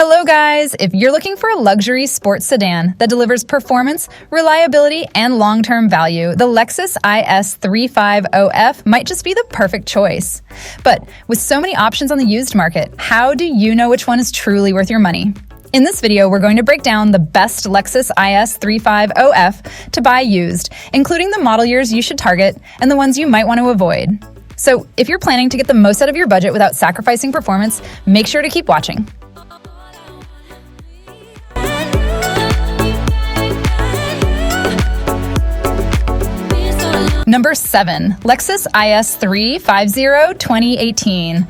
Hello guys! If you're looking for a luxury sports sedan that delivers performance, reliability, and long-term value, the Lexus IS-350F might just be the perfect choice. But with so many options on the used market, how do you know which one is truly worth your money? In this video, we're going to break down the best Lexus IS-350F to buy used, including the model years you should target and the ones you might want to avoid. So if you're planning to get the most out of your budget without sacrificing performance, make sure to keep watching. Number 7. Lexus IS-350 2018.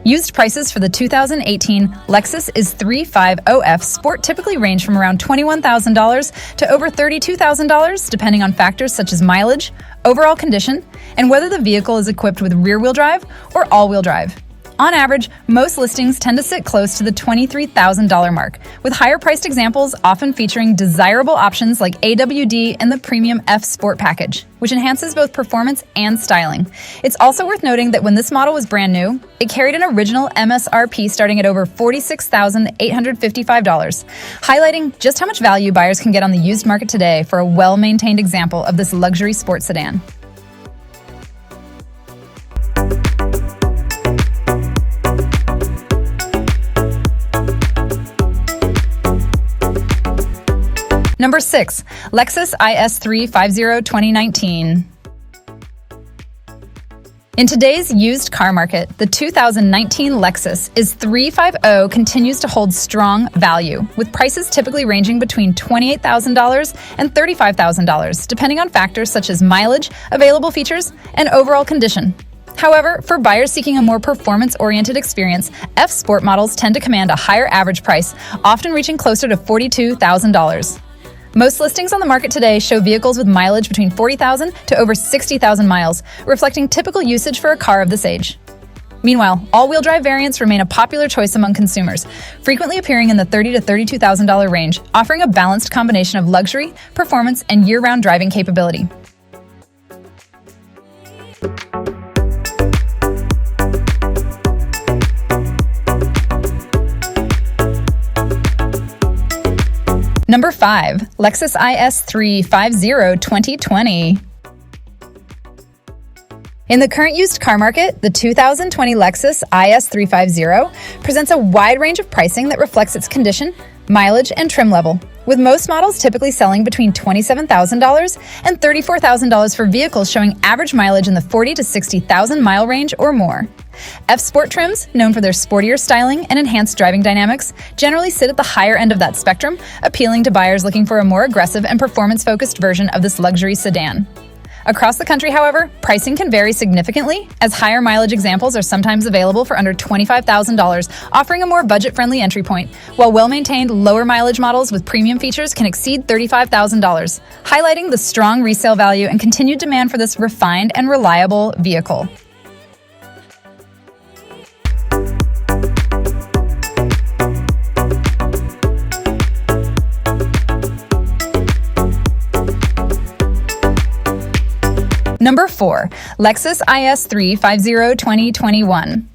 Used prices for the 2018 Lexus IS-350F Sport typically range from around $21,000 to over $32,000, depending on factors such as mileage, overall condition, and whether the vehicle is equipped with rear-wheel drive or all-wheel drive. On average, most listings tend to sit close to the $23,000 mark, with higher-priced examples often featuring desirable options like AWD and the premium F Sport package, which enhances both performance and styling. It's also worth noting that when this model was brand new, it carried an original MSRP starting at over $46,855, highlighting just how much value buyers can get on the used market today for a well-maintained example of this luxury sports sedan. Number 6. Lexus IS-350 2019. In today's used car market, the 2019 Lexus IS-350 continues to hold strong value, with prices typically ranging between $28,000 and $35,000, depending on factors such as mileage, available features, and overall condition. However, for buyers seeking a more performance-oriented experience, F Sport models tend to command a higher average price, often reaching closer to $42,000. Most listings on the market today show vehicles with mileage between 40,000 to over 60,000 miles, reflecting typical usage for a car of this age. Meanwhile, all-wheel drive variants remain a popular choice among consumers, frequently appearing in the $30,000 to $32,000 range, offering a balanced combination of luxury, performance, and year-round driving capability. Number 5. Lexus IS-350 2020. In the current used car market, the 2020 Lexus IS-350 presents a wide range of pricing that reflects its condition, mileage, and trim level, with most models typically selling between $27,000 and $34,000 for vehicles showing average mileage in the 40,000 to 60,000 mile range or more. F Sport trims, known for their sportier styling and enhanced driving dynamics, generally sit at the higher end of that spectrum, appealing to buyers looking for a more aggressive and performance-focused version of this luxury sedan. Across the country, however, pricing can vary significantly, as higher mileage examples are sometimes available for under $25,000, offering a more budget-friendly entry point, while well-maintained, lower mileage models with premium features can exceed $35,000, highlighting the strong resale value and continued demand for this refined and reliable vehicle. Number 4. Lexus IS-350 2021.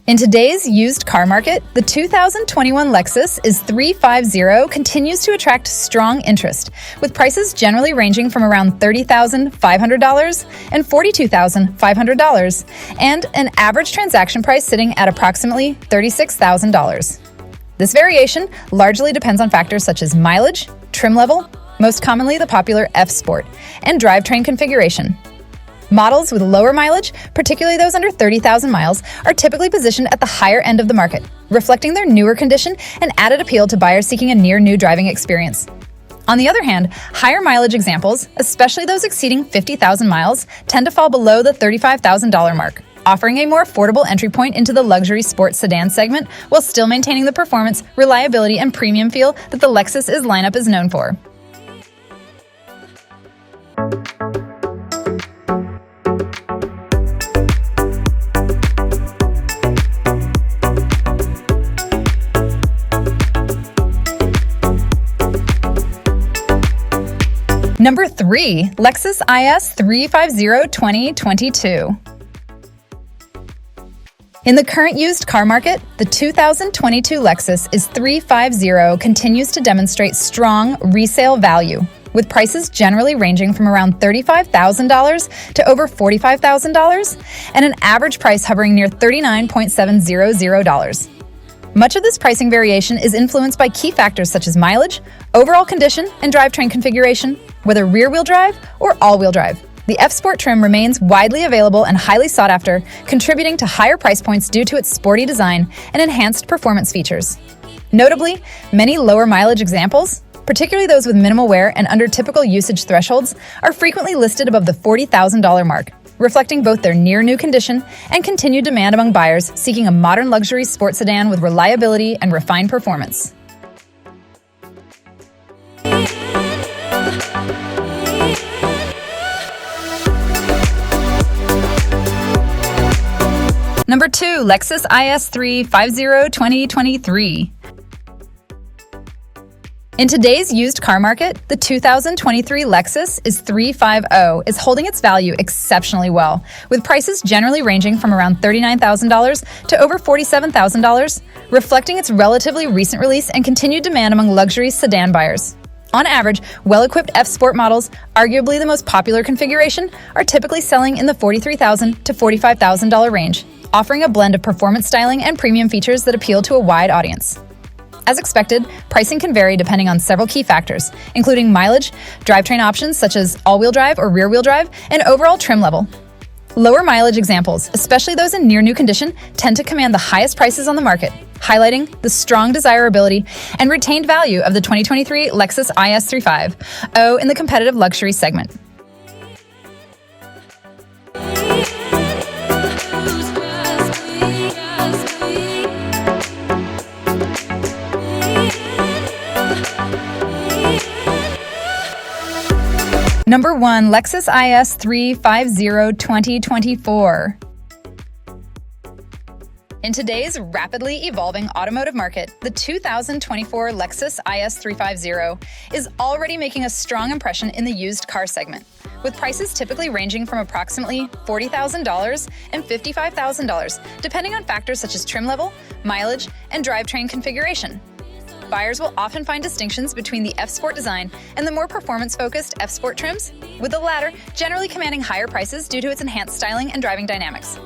In today's used car market, the 2021 Lexus IS-350 continues to attract strong interest, with prices generally ranging from around $30,500 and $42,500, and an average transaction price sitting at approximately $36,000. This variation largely depends on factors such as mileage, trim level, most commonly the popular F Sport, and drivetrain configuration. Models with lower mileage, particularly those under 30,000 miles, are typically positioned at the higher end of the market, reflecting their newer condition and added appeal to buyers seeking a near-new driving experience. On the other hand, higher mileage examples, especially those exceeding 50,000 miles, tend to fall below the $35,000 mark, offering a more affordable entry point into the luxury sports sedan segment while still maintaining the performance, reliability, and premium feel that the Lexus IS lineup is known for. Number 3. Lexus IS-350 2022. In the current used car market, the 2022 Lexus IS-350 continues to demonstrate strong resale value, with prices generally ranging from around $35,000 to over $45,000 and an average price hovering near $39,700. Much of this pricing variation is influenced by key factors such as mileage, overall condition, and drivetrain configuration, whether rear-wheel drive or all-wheel drive. The F-Sport trim remains widely available and highly sought after, contributing to higher price points due to its sporty design and enhanced performance features. Notably, many lower mileage examples, particularly those with minimal wear and under typical usage thresholds, are frequently listed above the $40,000 mark, reflecting both their near-new condition and continued demand among buyers seeking a modern luxury sports sedan with reliability and refined performance. Number 2, Lexus IS-350 2023. In today's used car market, the 2023 Lexus IS-350 is holding its value exceptionally well, with prices generally ranging from around $39,000 to over $47,000, reflecting its relatively recent release and continued demand among luxury sedan buyers. On average, well-equipped F-Sport models, arguably the most popular configuration, are typically selling in the $43,000 to $45,000 range, offering a blend of performance styling and premium features that appeal to a wide audience. As expected, pricing can vary depending on several key factors, including mileage, drivetrain options such as all-wheel drive or rear-wheel drive, and overall trim level. Lower mileage examples, especially those in near-new condition, tend to command the highest prices on the market, highlighting the strong desirability and retained value of the 2023 Lexus IS-350 in the competitive luxury segment. Number 1, Lexus IS-350 2024. In today's rapidly evolving automotive market, the 2024 Lexus IS-350 is already making a strong impression in the used car segment, with prices typically ranging from approximately $40,000 and $55,000, depending on factors such as trim level, mileage, and drivetrain configuration. Buyers will often find distinctions between the F-Sport design and the more performance-focused F-Sport trims, with the latter generally commanding higher prices due to its enhanced styling and driving dynamics.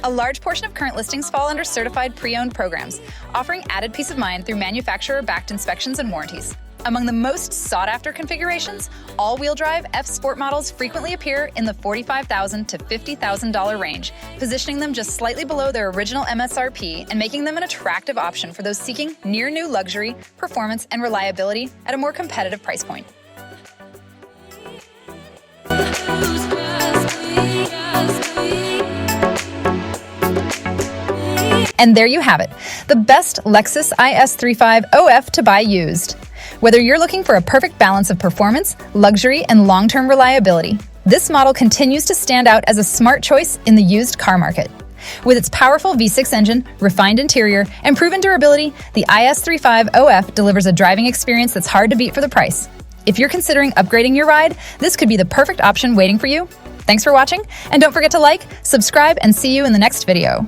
A large portion of current listings fall under certified pre-owned programs, offering added peace of mind through manufacturer-backed inspections and warranties. Among the most sought-after configurations, all-wheel drive F-Sport models frequently appear in the $45,000 to $50,000 range, positioning them just slightly below their original MSRP and making them an attractive option for those seeking near-new luxury, performance, and reliability at a more competitive price point. And there you have it, the best Lexus IS-350 to buy used. Whether you're looking for a perfect balance of performance, luxury, and long-term reliability, this model continues to stand out as a smart choice in the used car market. With its powerful V6 engine, refined interior, and proven durability, the IS-350 delivers a driving experience that's hard to beat for the price. If you're considering upgrading your ride, this could be the perfect option waiting for you. Thanks for watching, and don't forget to like, subscribe, and see you in the next video.